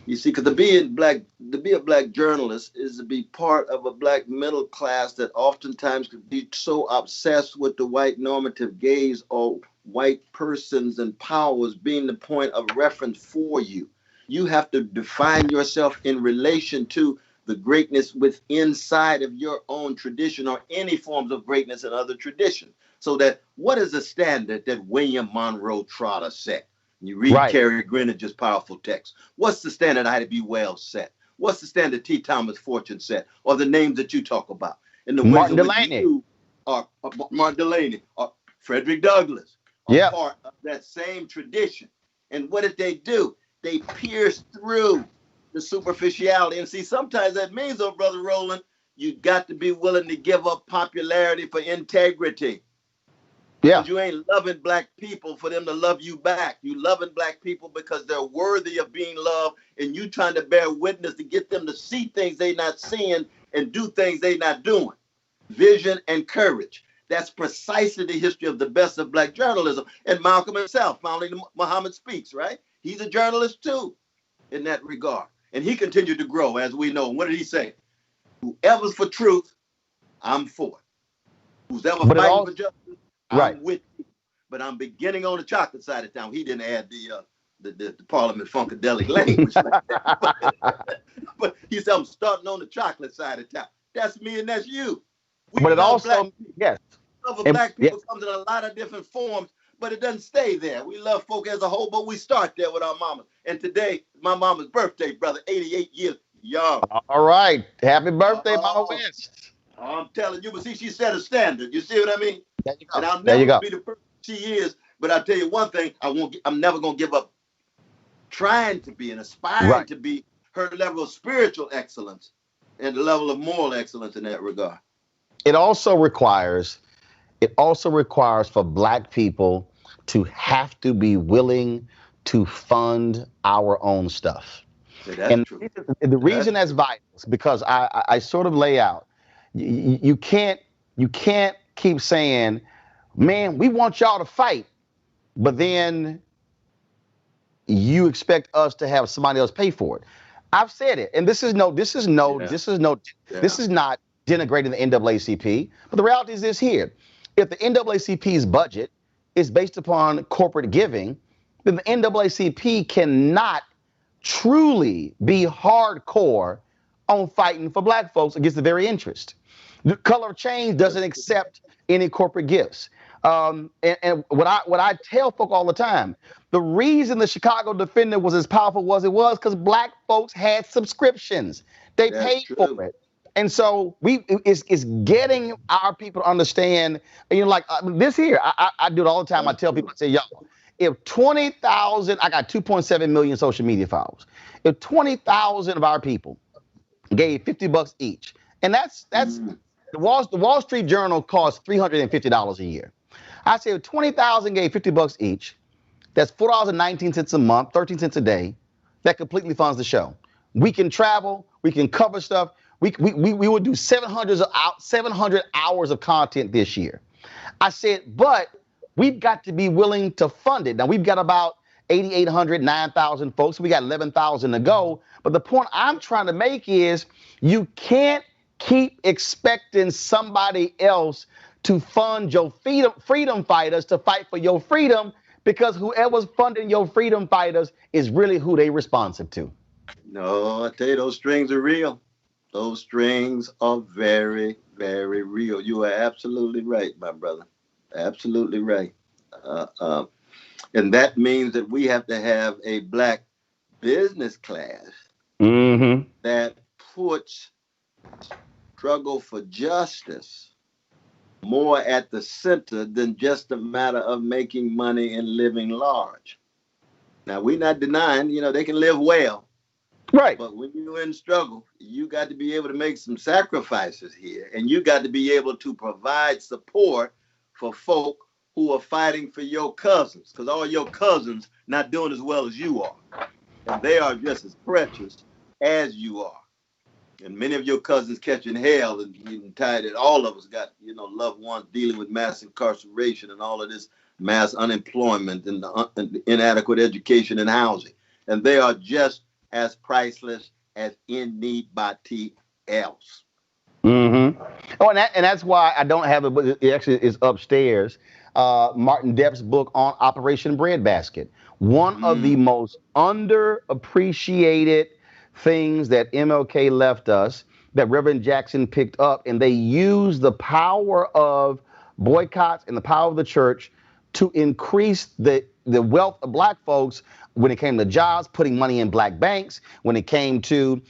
You see, because to be a black journalist is to be part of a black middle class that oftentimes could be so obsessed with the white normative gaze or white persons and powers being the point of reference for you. You have to define yourself in relation to the greatness within inside of your own tradition or any forms of greatness in other traditions. So that what is the standard that William Monroe Trotter set? You read Right. Terry Greenidge's powerful text. What's the standard Ida B. Wells set? What's the standard T. Thomas Fortune set? Or the names that you talk about? And the ways Martin in which Delaney. you are Mark Delaney or Frederick Douglass are Yep. part of that same tradition. And what did they do? They pierced through the superficiality. And see, sometimes that means, oh, Brother Roland, you got to be willing to give up popularity for integrity. Yeah. Because you ain't loving black people for them to love you back. You loving black people because they're worthy of being loved, and you trying to bear witness to get them to see things they not seeing and do things they not doing. Vision and courage. That's precisely the history of the best of black journalism. And Malcolm himself, founding Muhammad Speaks, right? He's a journalist too in that regard. And he continued to grow, as we know. What did he say? Whoever's for truth, I'm for it. Who's ever But it fighting all for justice, right. I'm with you. But I'm beginning on the chocolate side of town. He didn't add the Parliament Funkadelic language like that. But he said, I'm starting on the chocolate side of town. That's me and that's you. We But it love black also people. yes. Love of And, black yeah, people comes in a lot of different forms, but it doesn't stay there. We love folk as a whole, but we start there with our mamas. And today, my mama's birthday, brother, 88 years young. all right. Happy birthday, Mama Oh, West. I'm telling you, but see, she set a standard. You see what I mean? There you And go. I'll There you never go. be the person she is. But I'll tell you one thing, I'm never gonna give up trying to be and aspiring Right. to be her level of spiritual excellence and the level of moral excellence in that regard. It also requires for black people to have to be willing to fund our own stuff. Yeah, that's And true. the That's reason that's true. vital is because I sort of lay out, you can't keep saying, man, we want y'all to fight, but then you expect us to have somebody else pay for it. I've said it, and Yeah, this yeah. is not denigrating the NAACP, but the reality is this here. If the NAACP's budget is based upon corporate giving, then the NAACP cannot truly be hardcore on fighting for black folks against the very interest. The Color of Change doesn't That's true. accept any corporate gifts. And what I tell folk all the time, the reason the Chicago Defender was as powerful as it was because black folks had subscriptions. They That's paid for true. it. And so it's getting our people to understand, like this here, I do it all the time. I That's tell people, true. I say, yo, if 20,000, I got 2.7 million social media followers. If 20,000 of our people gave $50 each, and that's Mm, the Wall Street Journal costs $350 a year. I say if 20,000 gave $50 each, that's $4.19 a month, 13 cents a day. That completely funds the show. We can travel, we can cover stuff. We will do 700 hours of content this year. I said, but we've got to be willing to fund it. Now we've got about 8,800, 9,000 folks. We got 11,000 to go. But the point I'm trying to make is you can't keep expecting somebody else to fund your freedom fighters to fight for your freedom because whoever's funding your freedom fighters is really who they responsive to. no, I tell you, those strings are real. Those strings are very, very real. You are absolutely right, my brother. Absolutely right. Uh, uh, and that means that we have to have a black business class Mm-hmm. that puts struggle for justice more at the center than just a matter of making money and living large. Now, we're not denying, they can live well, Right. but when you're in struggle, you got to be able to make some sacrifices here, and you got to be able to provide support for folk who are fighting for your cousins, because all your cousins not doing as well as you are, and they are just as precious as you are. And many of your cousins catching hell and getting tired. And all of us got, loved ones dealing with mass incarceration and all of this mass unemployment and the inadequate education and housing. And they are just as priceless as anybody else. Mm-hmm. Oh, and that's why I don't have it, but it actually is upstairs. Martin Depp's book on Operation Breadbasket. One of the Mm, most underappreciated things that MLK left us, that Reverend Jackson picked up, and they used the power of boycotts and the power of the church to increase the wealth of black folks when it came to jobs, putting money in black banks, when it came to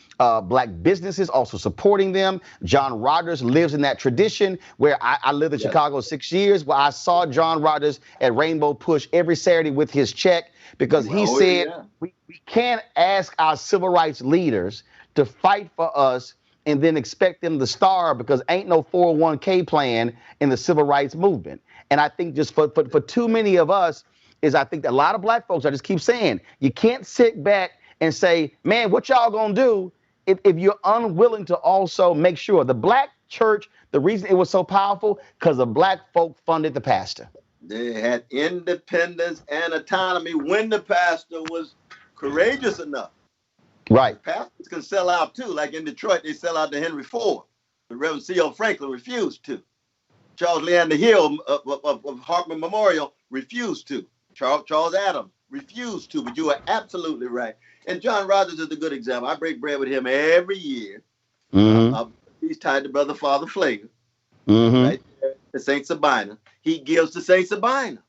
black businesses, also supporting them. John Rogers lives in that tradition where I lived in yes. Chicago 6 years, where I saw John Rogers at Rainbow Push every Saturday with his check because he Oh, said, yeah. we can't ask our civil rights leaders to fight for us and then expect them to starve because ain't no 401k plan in the civil rights movement. And I think just for too many of us, is I think that a lot of black folks, I just keep saying, you can't sit back and say, man, what y'all gonna do if you're unwilling to also make sure the black church, the reason it was so powerful, because the black folk funded the pastor. They had independence and autonomy when the pastor was courageous enough. Right. Because pastors can sell out too. Like in Detroit, they sell out to Henry Ford. But Reverend C.O. Franklin refused to. Charles Leander Hill of Hartman Memorial refused to. Charles Adams refused to. But you are absolutely right. And John Rogers is a good example. I break bread with him every year. He's tied to Brother Father Flager. Right there, to Saint Sabina. He gives to Saint Sabina.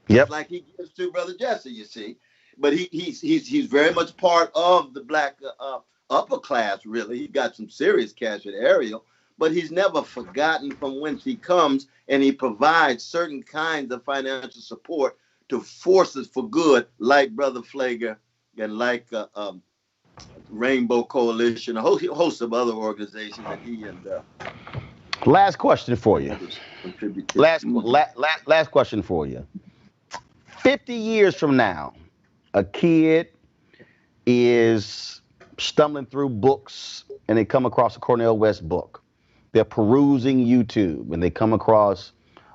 Just like he gives to Brother Jesse, you see. But he's very much part of the black upper class, really. He got some serious cash at Ariel, but he's never forgotten from whence he comes, and he provides certain kinds of financial support to forces for good, like Brother Flager and like Rainbow Coalition, a host of other organizations that he and last question for you. Last question for you. 50 years from now, a kid is stumbling through books and they come across a Cornel West book. They're perusing YouTube and they come across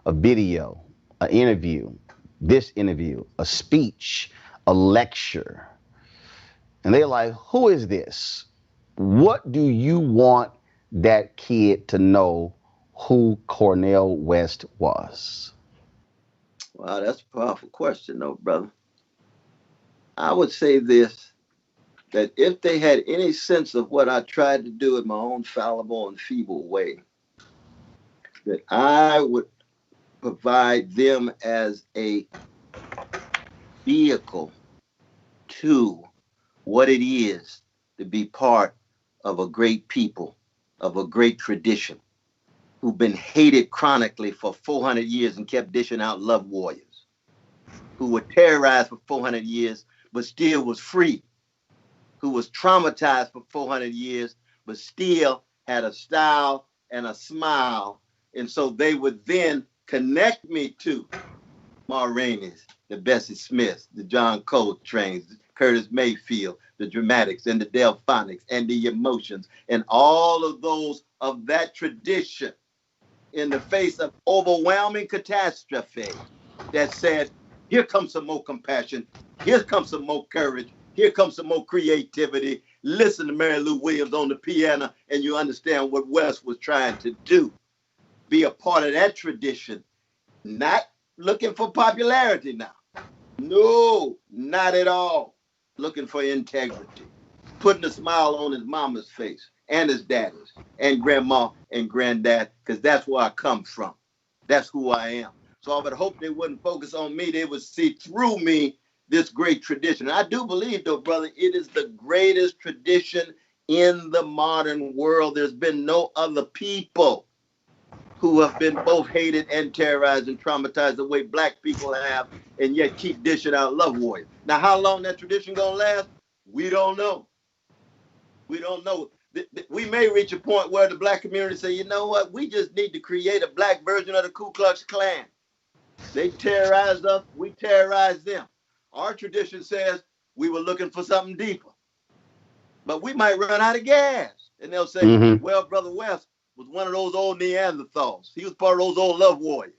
a video, an interview, this interview, a speech, a lecture. And they're like, who is this? What do you want that kid to know who Cornel West was? Wow, that's a powerful question, though, brother. I would say this, that if they had any sense of what I tried to do in my own fallible and feeble way, that I would provide them as a vehicle to what it is to be part of a great people, of a great tradition, who've been hated chronically for 400 years and kept dishing out love warriors, who were terrorized for 400 years but still was free, who was traumatized for 400 years but still had a style and a smile. And so they would then connect me to Ma Rainey's, the Bessie Smiths, the John Coltrane's, Curtis Mayfield, the Dramatics and the Delphonics and the Emotions, and all of those of that tradition in the face of overwhelming catastrophe that said, here comes some more compassion, here comes some more courage, here comes some more creativity. Listen to Mary Lou Williams on the piano and you understand what West was trying to do. Be a part of that tradition, not looking for popularity now. No, not at all. Looking for integrity, putting a smile on his mama's face and his daddy's and grandma and granddad, because that's where I come from. That's who I am. So I would hope they wouldn't focus on me. They would see through me this great tradition. And I do believe, though, brother, it is the greatest tradition in the modern world. There's been no other people who have been both hated and terrorized and traumatized the way black people have, and yet keep dishing out love warriors. Now, how long that tradition gonna last? We don't know. We don't know. We may reach a point where the black community say, you know what? We just need to create a black version of the Ku Klux Klan. They terrorized us, we terrorized them. Our tradition says we were looking for something deeper. But we might run out of gas. And they'll say, well, Brother West was one of those old Neanderthals. He was part of those old love warriors.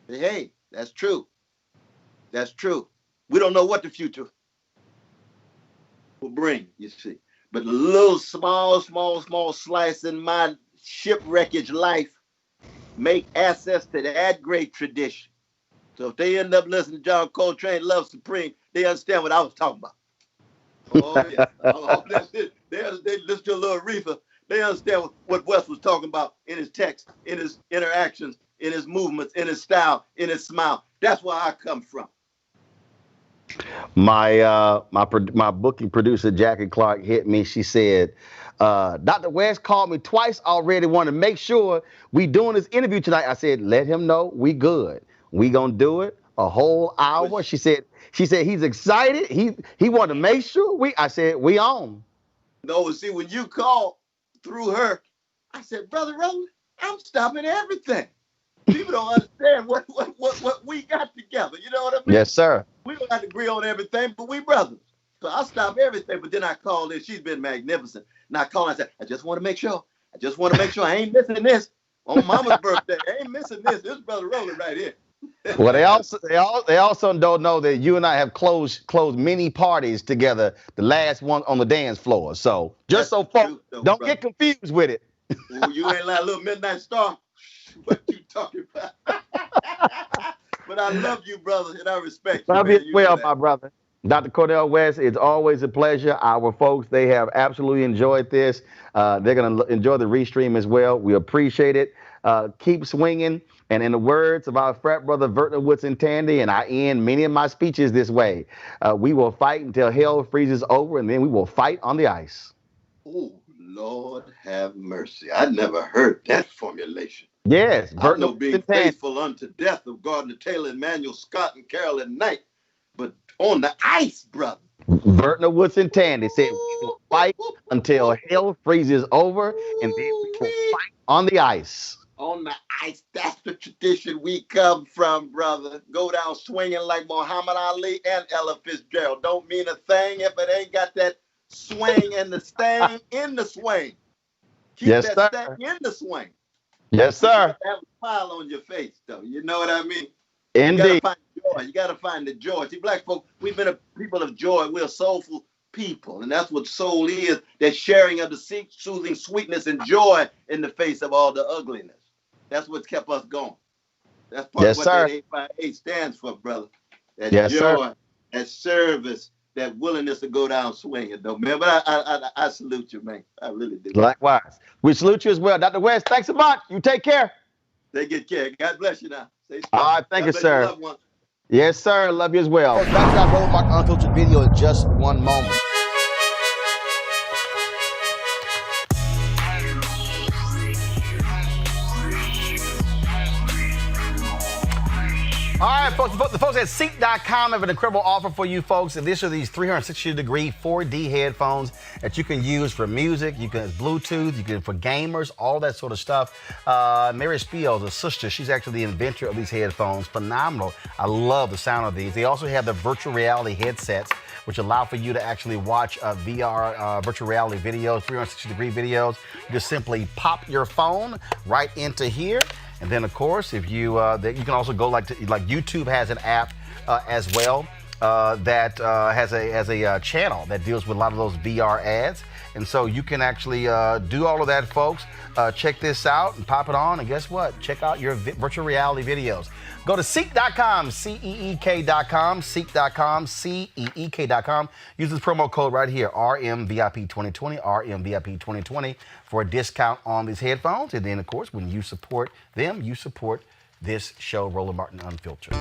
Hey, that's true. That's true. We don't know what the future will bring, you see. But a little small slice in my shipwreckage life make access to that great tradition. So if they end up listening to John Coltrane, Love Supreme, they understand what I was talking about. Oh, yeah. They listen to a little Aretha. They understand what West was talking about in his text, in his interactions, in his movements, in his style, in his smile. That's where I come from. My booking producer, Jackie Clark, hit me. She said, Dr. West called me twice already, wanted to make sure we doing this interview tonight. I said, let him know we good. We gonna do it a whole hour. She said he's excited. He wanted to make sure I said, we on. No, see, when you called through her, I said, Brother Roland, I'm stopping everything. People don't understand what we got together. You know what I mean? Yes, sir. We don't have to agree on everything, but we brothers. So I'll stop everything. But then I called her. She's been magnificent. And I called her and I said, I just want to make sure I just want to make sure I ain't missing this on Mama's birthday. I ain't missing this. This brother Roland right here. Well, they also don't know that you and I have closed many parties together. The last one on the dance floor. So just That's so the folks truth, though, don't brother. get confused with it. Ooh, you ain't like a little midnight star. What you talking about? But I love you, brother, and I respect you, Love you man. as You know well, that. my brother. Dr. Cornel West, it's always a pleasure. Our folks, they have absolutely enjoyed this. They're going to enjoy the restream as well. We appreciate it. Keep swinging. And in the words of our frat brother, Vertner Woodson Tandy, and I end many of my speeches this way, we will fight until hell freezes over, and then we will fight on the ice. Oh, Lord have mercy. I never heard that formulation. Yes, I Vertner know being Woodson Tandy. faithful unto death of Gardner Taylor, Emmanuel Scott, and Carolyn Knight. But on the ice, brother. Vertner Woodson Tandy said we will fight until hell freezes over, and then we will Ooh-wee. fight on the ice. On the ice, that's the tradition we come from, brother. Go down swinging like Muhammad Ali and Ella Fitzgerald. Don't mean a thing if it ain't got that swing and the stang in the swing. Keep Yes, that sir. stang in the swing. Yes, But you sir. got to have a smile on your face, though. You know what I mean? You got to Indeed. find joy. You got to find the joy. See, black folk, we've been a people of joy. We're soulful people. And that's what soul is, that sharing of the soothing sweetness and joy in the face of all the ugliness. That's what's kept us going. That's part Yes, of what sir. that 858 stands for, brother. That Yes, sir. joy, that service, that willingness to go down swinging, though, man. But I salute you, man. I really do. Likewise. We salute you as well. Dr. West, thanks a bunch. You take care. Take good care. God bless you now. Stay strong. All right, thank you, God bless sir. your loved ones. Yes, sir. Love you as well. Back to that Roland Martin Unfiltered video in just one moment. All right, folks, the folks at Seek.com have an incredible offer for you folks. And these are these 360-degree 4D headphones that you can use for music, you can Bluetooth, you can for gamers, all that sort of stuff. Mary Spiel, the sister, she's actually the inventor of these headphones. Phenomenal. I love the sound of these. They also have the virtual reality headsets, which allow for you to actually watch VR virtual reality videos, 360-degree videos. You just simply pop your phone right into here. And then, of course, if you you can also go like YouTube has an app as well that has a channel that deals with a lot of those VR ads. And so you can actually do all of that, folks. Check this out and pop it on. And guess what? Check out your virtual reality videos. Go to Seek.com, Seek.com, Seek.com, Seek.com. Use this promo code right here, RMVIP2020, RMVIP2020 for a discount on these headphones. And then, of course, when you support them, you support this show, Roland Martin Unfiltered.